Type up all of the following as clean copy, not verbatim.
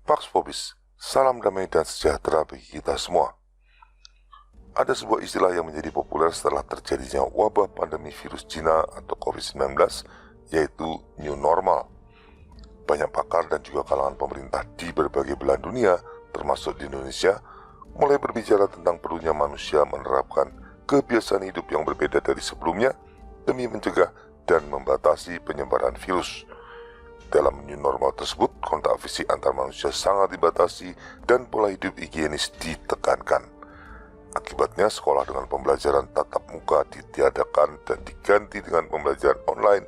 Pax Vobis, salam damai dan sejahtera bagi kita semua. Ada sebuah istilah yang menjadi populer setelah terjadinya wabah pandemi virus Cina atau COVID-19, yaitu New Normal. Banyak pakar dan juga kalangan pemerintah di berbagai belahan dunia, termasuk di Indonesia, mulai berbicara tentang perlunya manusia menerapkan kebiasaan hidup yang berbeda dari sebelumnya demi mencegah dan membatasi penyebaran virus. Dalam new normal tersebut, kontak fisik antar manusia sangat dibatasi dan pola hidup higienis ditekankan. Akibatnya, sekolah dengan pembelajaran tatap muka ditiadakan dan diganti dengan pembelajaran online.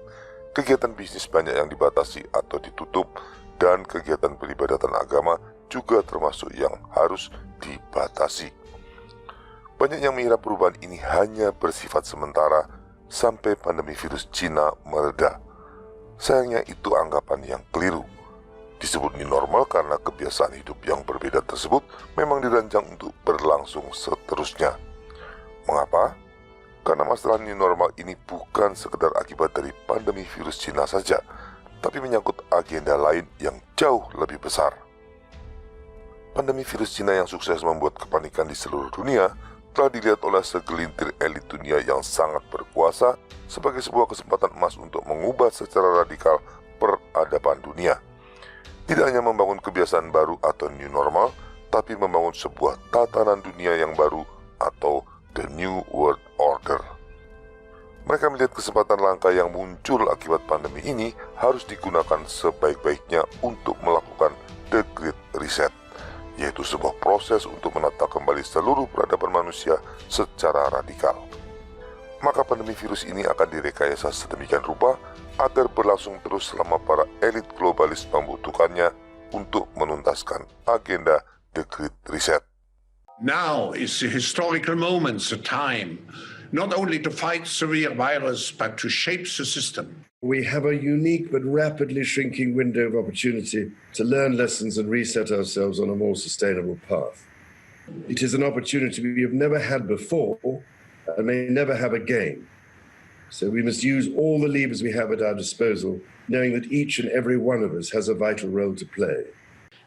Kegiatan bisnis banyak yang dibatasi atau ditutup, dan kegiatan peribadatan agama juga termasuk yang harus dibatasi. Banyak yang mengira perubahan ini hanya bersifat sementara sampai pandemi virus Cina mereda. Sayangnya itu anggapan yang keliru. Disebut new normal karena kebiasaan hidup yang berbeda tersebut memang dirancang untuk berlangsung seterusnya. Mengapa? Karena masalah new normal ini bukan sekedar akibat dari pandemi virus Cina saja, tapi menyangkut agenda lain yang jauh lebih besar. Pandemi virus Cina yang sukses membuat kepanikan di seluruh dunia telah dilihat oleh segelintir elit dunia yang sangat berkuasa sebagai sebuah kesempatan emas untuk mengubah secara radikal peradaban dunia. Tidak hanya membangun kebiasaan baru atau new normal, tapi membangun sebuah tatanan dunia yang baru atau the new world order. Mereka melihat kesempatan langka yang muncul akibat pandemi ini harus digunakan sebaik-baiknya untuk melakukan the Great Reset, yaitu sebuah proses untuk menata kembali seluruh peradaban manusia secara radikal. Maka pandemi virus ini akan direkayasa sedemikian rupa agar berlangsung terus selama para elit globalis membutuhkannya untuk menuntaskan agenda The Great Reset. Now is the historical moment, the time, not only to fight severe virus, but to shape the system. We have a unique but rapidly shrinking window of opportunity to learn lessons and reset ourselves on a more sustainable path. It is an opportunity we have never had before and may never have again. So we must use all the levers we have at our disposal, knowing that each and every one of us has a vital role to play.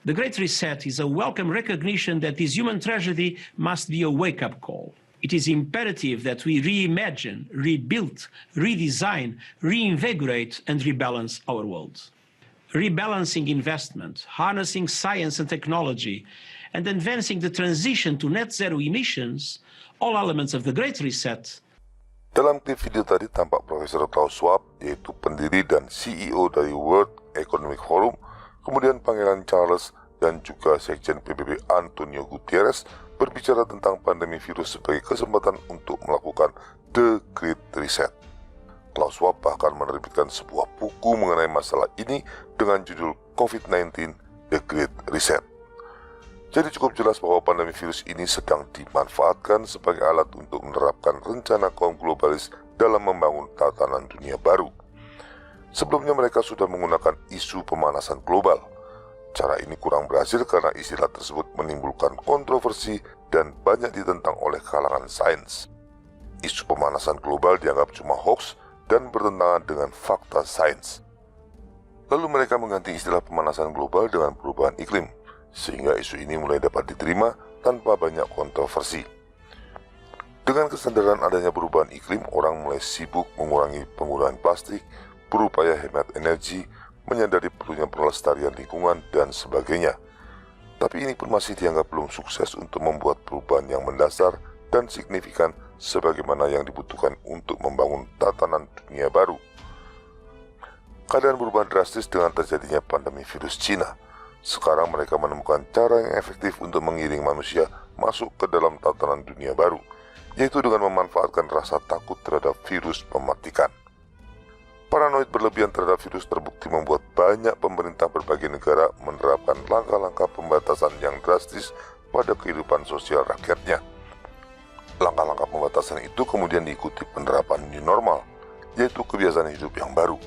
The Great Reset is a welcome recognition that this human tragedy must be a wake-up call. It is imperative that we reimagine, rebuild, redesign, reinvigorate, and rebalance our world. Rebalancing investment, harnessing science and technology, and advancing the transition to net zero emissions, all elements of the Great Reset. Dalam klip video tadi tampak Profesor Klaus Schwab, yaitu pendiri dan CEO dari World Economic Forum, kemudian Pangeran Charles dan juga Sekjen PBB Antonio Guterres berbicara tentang pandemi virus sebagai kesempatan untuk melakukan The Great Reset. Klaus Schwab bahkan menerbitkan sebuah buku mengenai masalah ini dengan judul COVID-19 The Great Reset. Jadi cukup jelas bahwa pandemi virus ini sedang dimanfaatkan sebagai alat untuk menerapkan rencana kaum globalis dalam membangun tatanan dunia baru. Sebelumnya mereka sudah menggunakan isu pemanasan global. Cara ini kurang berhasil karena istilah tersebut menimbulkan kontroversi dan banyak ditentang oleh kalangan sains. Isu pemanasan global dianggap cuma hoax dan bertentangan dengan fakta sains. Lalu mereka mengganti istilah pemanasan global dengan perubahan iklim, sehingga isu ini mulai dapat diterima tanpa banyak kontroversi. Dengan kesadaran adanya perubahan iklim, orang mulai sibuk mengurangi penggunaan plastik, berupaya hemat energi, menyadari perlunya pelestarian lingkungan, dan sebagainya. Tapi ini pun masih dianggap belum sukses untuk membuat perubahan yang mendasar dan signifikan sebagaimana yang dibutuhkan untuk membangun tatanan dunia baru. Keadaan berubah drastis dengan terjadinya pandemi virus Cina. Sekarang mereka menemukan cara yang efektif untuk mengiring manusia masuk ke dalam tatanan dunia baru, yaitu dengan memanfaatkan rasa takut terhadap virus mematikan. Paranoid berlebihan terhadap virus terbukti membuat banyak pemerintah berbagai negara menerapkan langkah-langkah pembatasan yang drastis pada kehidupan sosial rakyatnya. Langkah-langkah pembatasan itu kemudian diikuti penerapan new normal, yaitu kebiasaan hidup yang baru.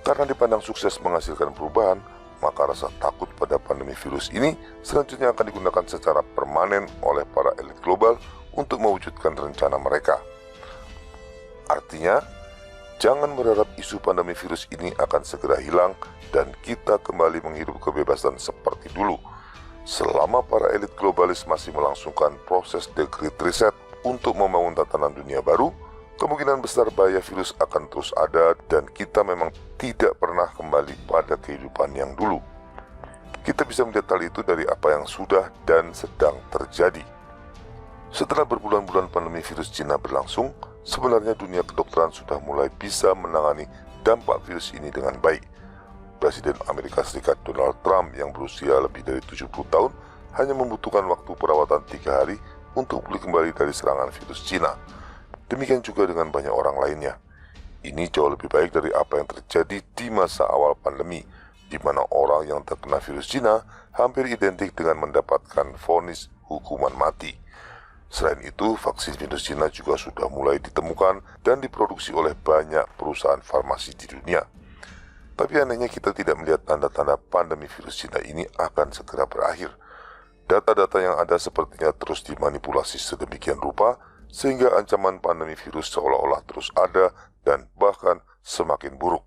Karena dipandang sukses menghasilkan perubahan, maka rasa takut pada pandemi virus ini selanjutnya akan digunakan secara permanen oleh para elit global untuk mewujudkan rencana mereka. Artinya, Jangan berharap isu pandemi virus ini akan segera hilang dan kita kembali menghirup kebebasan seperti dulu. Selama para elit globalis masih melangsungkan proses The Great Reset untuk membangun tatanan dunia baru, kemungkinan besar bahaya virus akan terus ada dan kita memang tidak pernah kembali pada kehidupan yang dulu. Kita bisa melihat hal itu dari apa yang sudah dan sedang terjadi. Setelah berbulan-bulan pandemi virus Cina berlangsung, sebenarnya dunia kedokteran sudah mulai bisa menangani dampak virus ini dengan baik. Presiden Amerika Serikat Donald Trump yang berusia lebih dari 70 tahun hanya membutuhkan waktu perawatan 3 hari untuk pulih kembali dari serangan virus Cina. Demikian juga dengan banyak orang lainnya. Ini jauh lebih baik dari apa yang terjadi di masa awal pandemi, di mana orang yang terkena virus Cina hampir identik dengan mendapatkan vonis hukuman mati. Selain itu, vaksin virus Cina juga sudah mulai ditemukan dan diproduksi oleh banyak perusahaan farmasi di dunia. Tapi anehnya kita tidak melihat tanda-tanda pandemi virus Cina ini akan segera berakhir. Data-data yang ada sepertinya terus dimanipulasi sedemikian rupa, sehingga ancaman pandemi virus seolah-olah terus ada dan bahkan semakin buruk.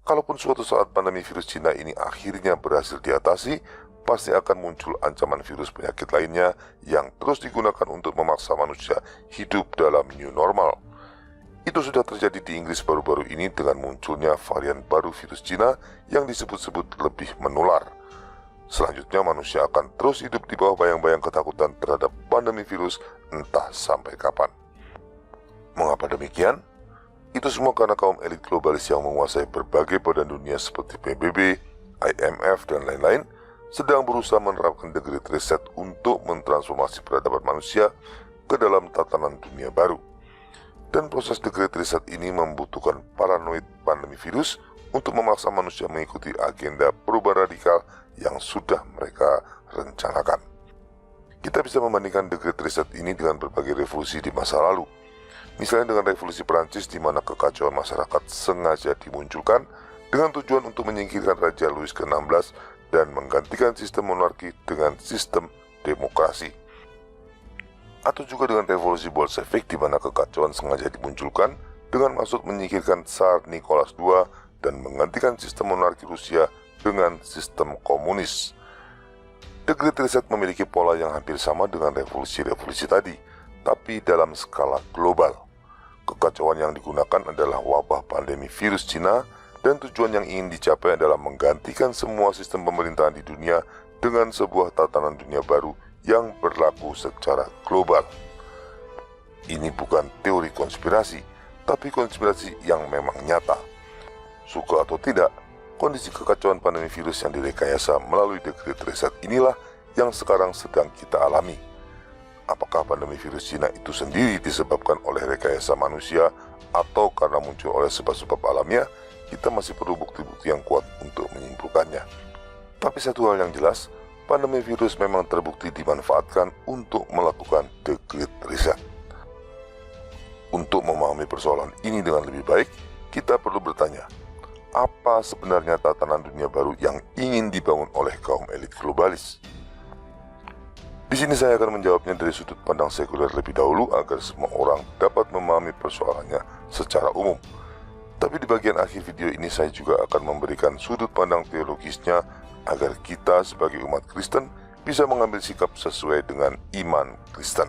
Kalaupun suatu saat pandemi virus Cina ini akhirnya berhasil diatasi, pasti akan muncul ancaman virus penyakit lainnya yang terus digunakan untuk memaksa manusia hidup dalam new normal. Itu sudah terjadi di Inggris baru-baru ini dengan munculnya varian baru virus Cina yang disebut-sebut lebih menular. Selanjutnya manusia akan terus hidup di bawah bayang-bayang ketakutan terhadap pandemi virus entah sampai kapan. Mengapa demikian? Itu semua karena kaum elit globalis yang menguasai berbagai badan dunia seperti PBB, IMF, dan lain-lain sedang berusaha menerapkan The Great Reset untuk mentransformasi peradaban manusia ke dalam tatanan dunia baru. Dan proses The Great Reset ini membutuhkan paranoid pandemi virus untuk memaksa manusia mengikuti agenda perubahan radikal yang sudah mereka rencanakan. Kita bisa membandingkan The Great Reset ini dengan berbagai revolusi di masa lalu. Misalnya dengan revolusi Perancis di mana kekacauan masyarakat sengaja dimunculkan dengan tujuan untuk menyingkirkan Raja Louis ke-16 dan menggantikan sistem monarki dengan sistem demokrasi. Atau juga dengan revolusi Bolshevik di mana kekacauan sengaja dimunculkan dengan maksud menyingkirkan Tsar Nicholas II dan menggantikan sistem monarki Rusia dengan sistem komunis. The Great Reset memiliki pola yang hampir sama dengan revolusi-revolusi tadi, tapi dalam skala global. Kekacauan yang digunakan adalah wabah pandemi virus Cina, dan tujuan yang ingin dicapai adalah menggantikan semua sistem pemerintahan di dunia dengan sebuah tatanan dunia baru yang berlaku secara global. Ini bukan teori konspirasi, tapi konspirasi yang memang nyata. Suka atau tidak, kondisi kekacauan pandemi virus yang direkayasa melalui The Great Reset inilah yang sekarang sedang kita alami. Apakah pandemi virus Cina itu sendiri disebabkan oleh rekayasa manusia atau karena muncul oleh sebab-sebab alamiah? Kita masih perlu bukti-bukti yang kuat untuk menyimpulkannya. Tapi satu hal yang jelas, pandemi virus memang terbukti dimanfaatkan untuk melakukan The Great Reset. Untuk memahami persoalan ini dengan lebih baik, kita perlu bertanya, apa sebenarnya tatanan dunia baru yang ingin dibangun oleh kaum elit globalis? Di sini saya akan menjawabnya dari sudut pandang sekuler lebih dahulu agar semua orang dapat memahami persoalannya secara umum. Tapi di bagian akhir video ini saya juga akan memberikan sudut pandang teologisnya agar kita sebagai umat Kristen bisa mengambil sikap sesuai dengan iman Kristen.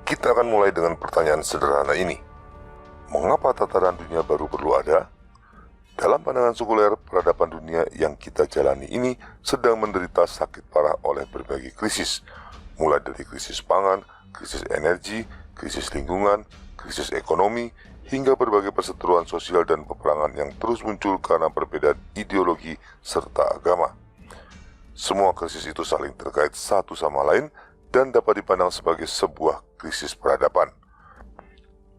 Kita akan mulai dengan pertanyaan sederhana ini. Mengapa tatanan dunia baru perlu ada? Dalam pandangan sekuler, peradaban dunia yang kita jalani ini sedang menderita sakit parah oleh berbagai krisis, mulai dari krisis pangan, krisis energi, krisis lingkungan, krisis ekonomi, hingga berbagai perseteruan sosial dan peperangan yang terus muncul karena perbedaan ideologi serta agama. Semua krisis itu saling terkait satu sama lain dan dapat dipandang sebagai sebuah krisis peradaban.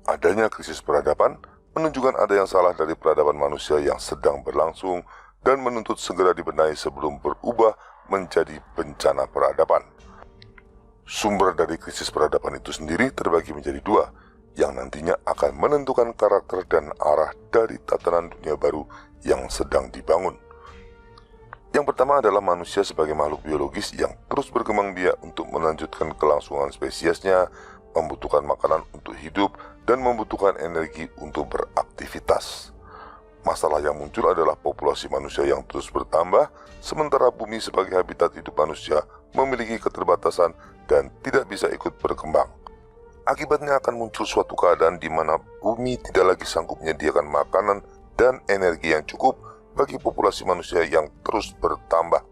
Adanya krisis peradaban menunjukkan ada yang salah dari peradaban manusia yang sedang berlangsung dan menuntut segera dibenahi sebelum berubah menjadi bencana peradaban. Sumber dari krisis peradaban itu sendiri terbagi menjadi dua, yang nantinya akan menentukan karakter dan arah dari tatanan dunia baru yang sedang dibangun. Yang pertama adalah manusia sebagai makhluk biologis yang terus berkembang biak untuk melanjutkan kelangsungan spesiesnya, membutuhkan makanan untuk hidup, dan membutuhkan energi untuk beraktivitas. Masalah yang muncul adalah populasi manusia yang terus bertambah, sementara bumi sebagai habitat hidup manusia memiliki keterbatasan dan tidak bisa ikut berkembang. Akibatnya akan muncul suatu keadaan di mana bumi tidak lagi sanggup menyediakan makanan dan energi yang cukup bagi populasi manusia yang terus bertambah.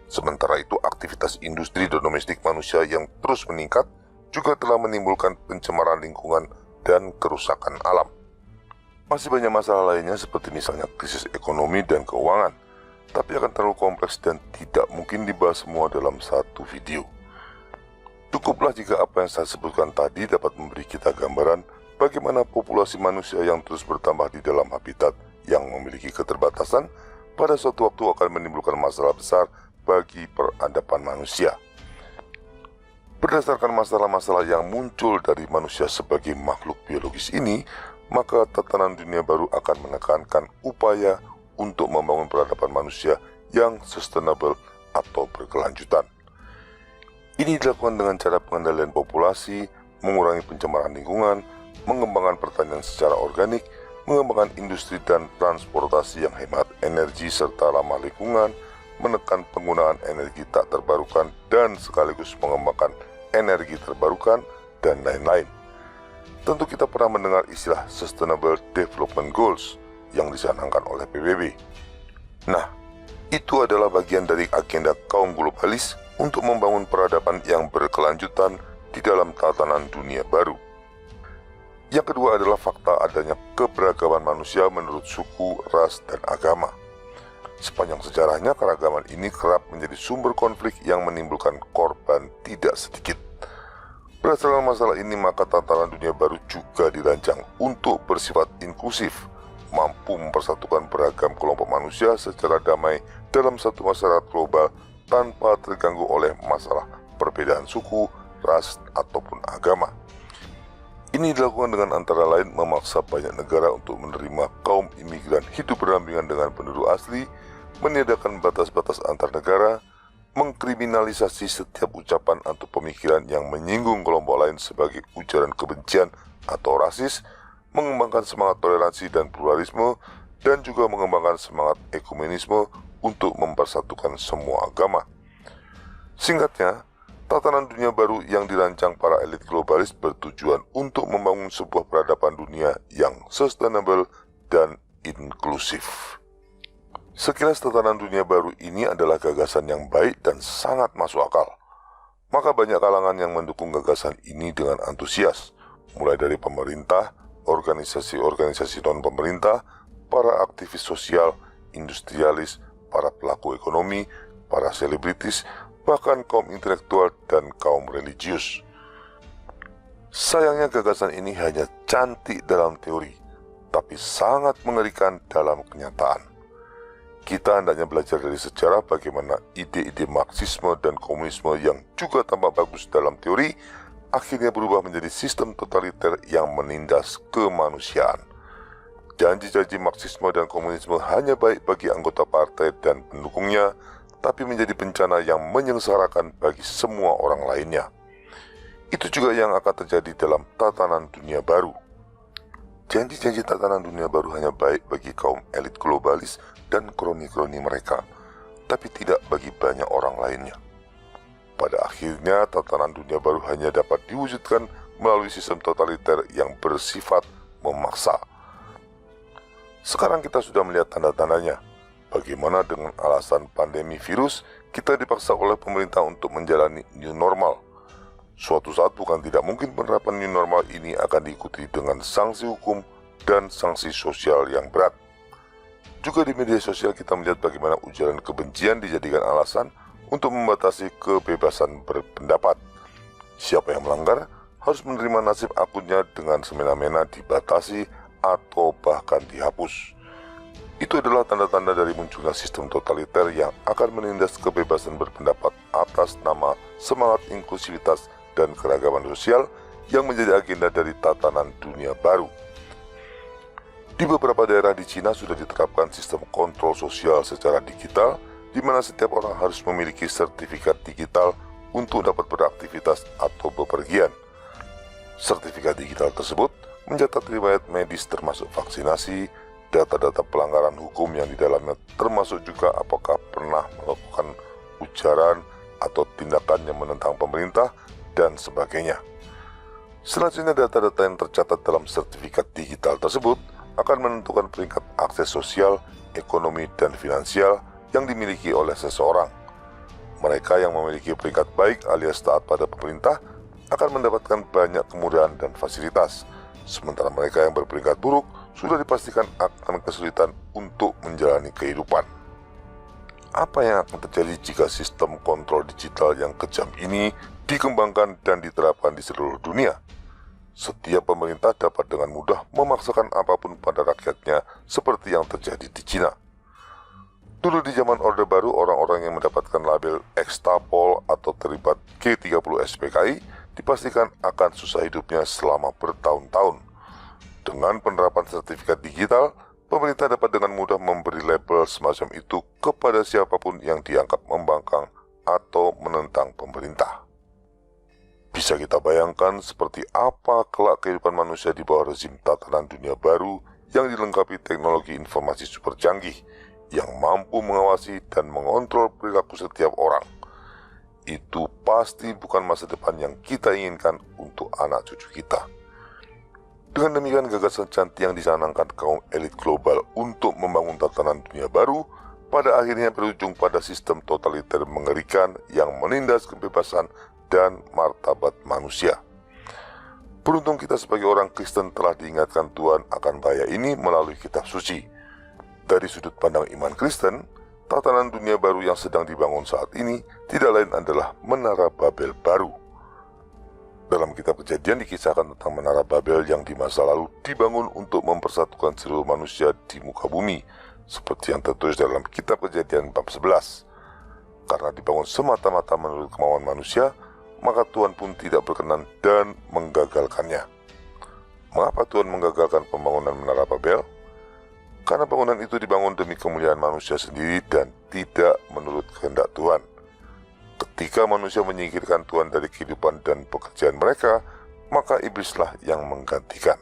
Sementara itu, aktivitas industri dan domestik manusia yang terus meningkat juga telah menimbulkan pencemaran lingkungan dan kerusakan alam. Masih banyak masalah lainnya seperti misalnya krisis ekonomi dan keuangan, tapi akan terlalu kompleks dan tidak mungkin dibahas semua dalam satu video. Cukuplah jika apa yang saya sebutkan tadi dapat memberi kita gambaran bagaimana populasi manusia yang terus bertambah di dalam habitat yang memiliki keterbatasan pada suatu waktu akan menimbulkan masalah besar bagi peradaban manusia. Berdasarkan masalah-masalah yang muncul dari manusia sebagai makhluk biologis ini, maka tatanan dunia baru akan menekankan upaya untuk membangun peradaban manusia yang sustainable atau berkelanjutan. Ini dilakukan dengan cara pengendalian populasi, mengurangi pencemaran lingkungan, mengembangkan pertanian secara organik, mengembangkan industri dan transportasi yang hemat energi serta ramah lingkungan, menekan penggunaan energi tak terbarukan dan sekaligus mengembangkan energi terbarukan, dan lain-lain. Tentu kita pernah mendengar istilah Sustainable Development Goals yang dicanangkan oleh PBB. Nah, itu adalah bagian dari agenda kaum globalis untuk membangun peradaban yang berkelanjutan di dalam tatanan dunia baru. Yang kedua adalah fakta adanya keberagaman manusia menurut suku, ras, dan agama. Sepanjang sejarahnya, keragaman ini kerap menjadi sumber konflik yang menimbulkan korban tidak sedikit. Berdasarkan masalah ini, maka tatanan dunia baru juga dirancang untuk bersifat inklusif, mampu mempersatukan beragam kelompok manusia secara damai dalam satu masyarakat global tanpa terganggu oleh masalah perbedaan suku, ras, ataupun agama. Ini dilakukan dengan antara lain memaksa banyak negara untuk menerima kaum imigran hidup berdampingan dengan penduduk asli, meniadakan batas-batas antar negara, mengkriminalisasi setiap ucapan atau pemikiran yang menyinggung kelompok lain sebagai ujaran kebencian atau rasis, mengembangkan semangat toleransi dan pluralisme, dan juga mengembangkan semangat ekumenisme untuk mempersatukan semua agama. Singkatnya, tatanan dunia baru yang dirancang para elit globalis bertujuan untuk membangun sebuah peradaban dunia yang sustainable dan inklusif. Sekilas tatanan dunia baru ini adalah gagasan yang baik dan sangat masuk akal. Maka banyak kalangan yang mendukung gagasan ini dengan antusias, mulai dari pemerintah, organisasi-organisasi non-pemerintah, para aktivis sosial, industrialis, para pelaku ekonomi, para selebritis, bahkan kaum intelektual dan kaum religius. Sayangnya gagasan ini hanya cantik dalam teori, tapi sangat mengerikan dalam kenyataan. Kita hendaknya belajar dari sejarah bagaimana ide-ide Marxisme dan komunisme yang juga tampak bagus dalam teori, akhirnya berubah menjadi sistem totaliter yang menindas kemanusiaan. Janji-janji Marxisme dan komunisme hanya baik bagi anggota partai dan pendukungnya, tapi menjadi bencana yang menyengsarakan bagi semua orang lainnya. Itu juga yang akan terjadi dalam tatanan dunia baru. Janji-janji tatanan dunia baru hanya baik bagi kaum elit globalis dan kroni-kroni mereka, tapi tidak bagi banyak orang lainnya. Pada akhirnya, tatanan dunia baru hanya dapat diwujudkan melalui sistem totaliter yang bersifat memaksa. Sekarang kita sudah melihat tanda-tandanya. Bagaimana dengan alasan pandemi virus, kita dipaksa oleh pemerintah untuk menjalani new normal. Suatu saat bukan tidak mungkin penerapan new normal ini akan diikuti dengan sanksi hukum dan sanksi sosial yang berat. Juga di media sosial kita melihat bagaimana ujaran kebencian dijadikan alasan untuk membatasi kebebasan berpendapat. Siapa yang melanggar harus menerima nasib akunnya dengan semena-mena dibatasi atau bahkan dihapus. Itu adalah tanda-tanda dari munculnya sistem totaliter yang akan menindas kebebasan berpendapat atas nama semangat inklusivitas dan keragaman sosial yang menjadi agenda dari tatanan dunia baru. Di beberapa daerah di Cina sudah diterapkan sistem kontrol sosial secara digital, di mana setiap orang harus memiliki sertifikat digital untuk dapat beraktivitas atau bepergian. Sertifikat digital tersebut mencatat riwayat medis termasuk vaksinasi, data-data pelanggaran hukum yang di dalamnya termasuk juga apakah pernah melakukan ujaran atau tindakan yang menentang pemerintah, dan sebagainya. Selanjutnya, data-data yang tercatat dalam sertifikat digital tersebut akan menentukan peringkat akses sosial, ekonomi, dan finansial yang dimiliki oleh seseorang. Mereka yang memiliki peringkat baik alias taat pada pemerintah akan mendapatkan banyak kemudahan dan fasilitas, sementara mereka yang berperingkat buruk sudah dipastikan akan kesulitan untuk menjalani kehidupan. Apa yang akan terjadi jika sistem kontrol digital yang kejam ini dikembangkan dan diterapkan di seluruh dunia? Setiap pemerintah dapat dengan mudah memaksakan apapun pada rakyatnya seperti yang terjadi di Cina. Dulu di zaman Orde Baru, orang-orang yang mendapatkan label Ekstapol atau terlibat G30 SPKI dipastikan akan susah hidupnya selama bertahun-tahun. Dengan penerapan sertifikat digital, pemerintah dapat dengan mudah memberi label semacam itu kepada siapapun yang dianggap membangkang atau menentang pemerintah. Bisa kita bayangkan seperti apa kelak kehidupan manusia di bawah rezim tatanan dunia baru yang dilengkapi teknologi informasi super canggih yang mampu mengawasi dan mengontrol perilaku setiap orang. Itu pasti bukan masa depan yang kita inginkan untuk anak cucu kita. Dengan demikian, gagasan cantik yang dicanangkan kaum elit global untuk membangun tatanan dunia baru pada akhirnya berujung pada sistem totaliter mengerikan yang menindas kebebasan dan martabat manusia. Beruntung kita sebagai orang Kristen telah diingatkan Tuhan akan bahaya ini melalui kitab suci. Dari sudut pandang iman Kristen, tatanan dunia baru yang sedang dibangun saat ini tidak lain adalah Menara Babel baru. Dalam kitab Kejadian dikisahkan tentang Menara Babel yang di masa lalu dibangun untuk mempersatukan seluruh manusia di muka bumi, seperti yang tertulis dalam kitab Kejadian bab 11. Karena dibangun semata-mata menurut kemauan manusia, maka Tuhan pun tidak berkenan dan menggagalkannya. Mengapa Tuhan menggagalkan pembangunan Menara Babel? Karena bangunan itu dibangun demi kemuliaan manusia sendiri dan tidak menurut kehendak Tuhan. Ketika manusia menyingkirkan Tuhan dari kehidupan dan pekerjaan mereka, maka iblislah yang menggantikan.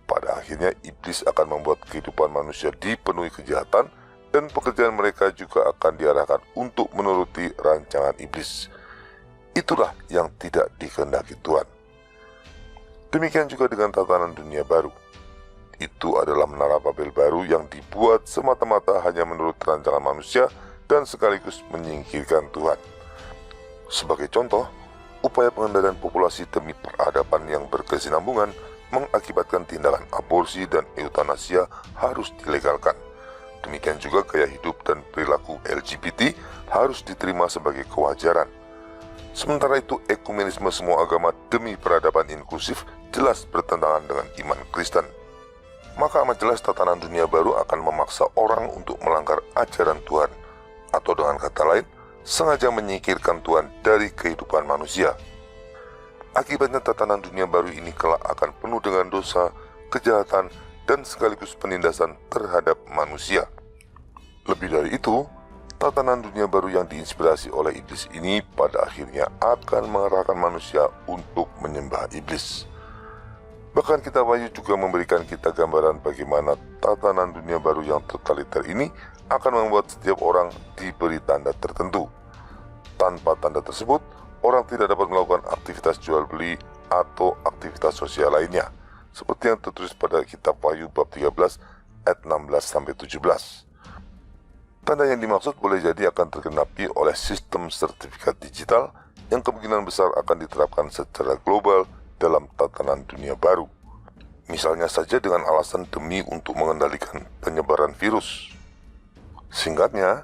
Pada akhirnya iblis akan membuat kehidupan manusia dipenuhi kejahatan dan pekerjaan mereka juga akan diarahkan untuk menuruti rancangan iblis. Itulah yang tidak dikehendaki Tuhan. Demikian juga dengan tatanan dunia baru. Itu adalah Menara Babel baru yang dibuat semata-mata hanya menurut rancangan manusia dan sekaligus menyingkirkan Tuhan. Sebagai contoh, upaya pengendalian populasi demi peradaban yang berkesinambungan mengakibatkan tindakan aborsi dan eutanasia harus dilegalkan. Demikian juga gaya hidup dan perilaku LGBT harus diterima sebagai kewajaran. Sementara itu, ekumenisme semua agama demi peradaban inklusif jelas bertentangan dengan iman Kristen. Maka amat jelas tatanan dunia baru akan memaksa orang untuk melanggar ajaran Tuhan, atau dengan kata lain, sengaja menyingkirkan Tuhan dari kehidupan manusia. Akibatnya tatanan dunia baru ini kelak akan penuh dengan dosa, kejahatan, dan sekaligus penindasan terhadap manusia. Lebih dari itu, tatanan dunia baru yang diinspirasi oleh iblis ini pada akhirnya akan mengarahkan manusia untuk menyembah iblis. Bahkan kitab Wahyu juga memberikan kita gambaran bagaimana tatanan dunia baru yang totaliter ini akan membuat setiap orang diberi tanda tertentu. Tanpa tanda tersebut, orang tidak dapat melakukan aktivitas jual beli atau aktivitas sosial lainnya, seperti yang tertulis pada kitab Wahyu bab 13 ayat 16-17. Tanda yang dimaksud boleh jadi akan tergenapi oleh sistem sertifikat digital yang kemungkinan besar akan diterapkan secara global dalam tatanan dunia baru. Misalnya saja dengan alasan demi untuk mengendalikan penyebaran virus. Singkatnya,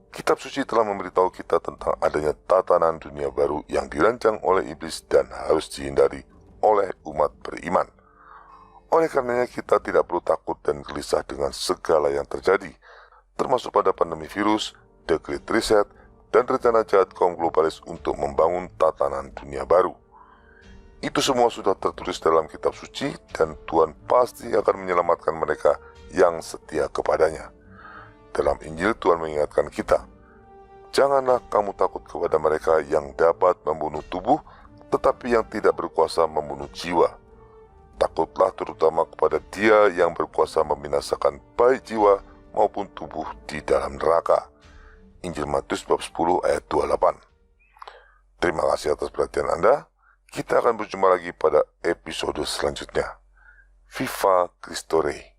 kitab suci telah memberitahu kita tentang adanya tatanan dunia baru yang dirancang oleh iblis dan harus dihindari oleh umat beriman. Oleh karenanya kita tidak perlu takut dan gelisah dengan segala yang terjadi, termasuk pada pandemi virus, The Great Reset, dan rencana jahat kaum globalis untuk membangun tatanan dunia baru. Itu semua sudah tertulis dalam kitab suci dan Tuhan pasti akan menyelamatkan mereka yang setia kepadanya. Dalam Injil Tuhan mengingatkan kita, janganlah kamu takut kepada mereka yang dapat membunuh tubuh, tetapi yang tidak berkuasa membunuh jiwa. Takutlah terutama kepada Dia yang berkuasa membinasakan baik jiwa maupun tubuh di dalam neraka. Injil Matius bab 10 ayat 28. Terima kasih atas perhatian Anda. Kita akan berjumpa lagi pada episode selanjutnya. Viva Cristo Rey.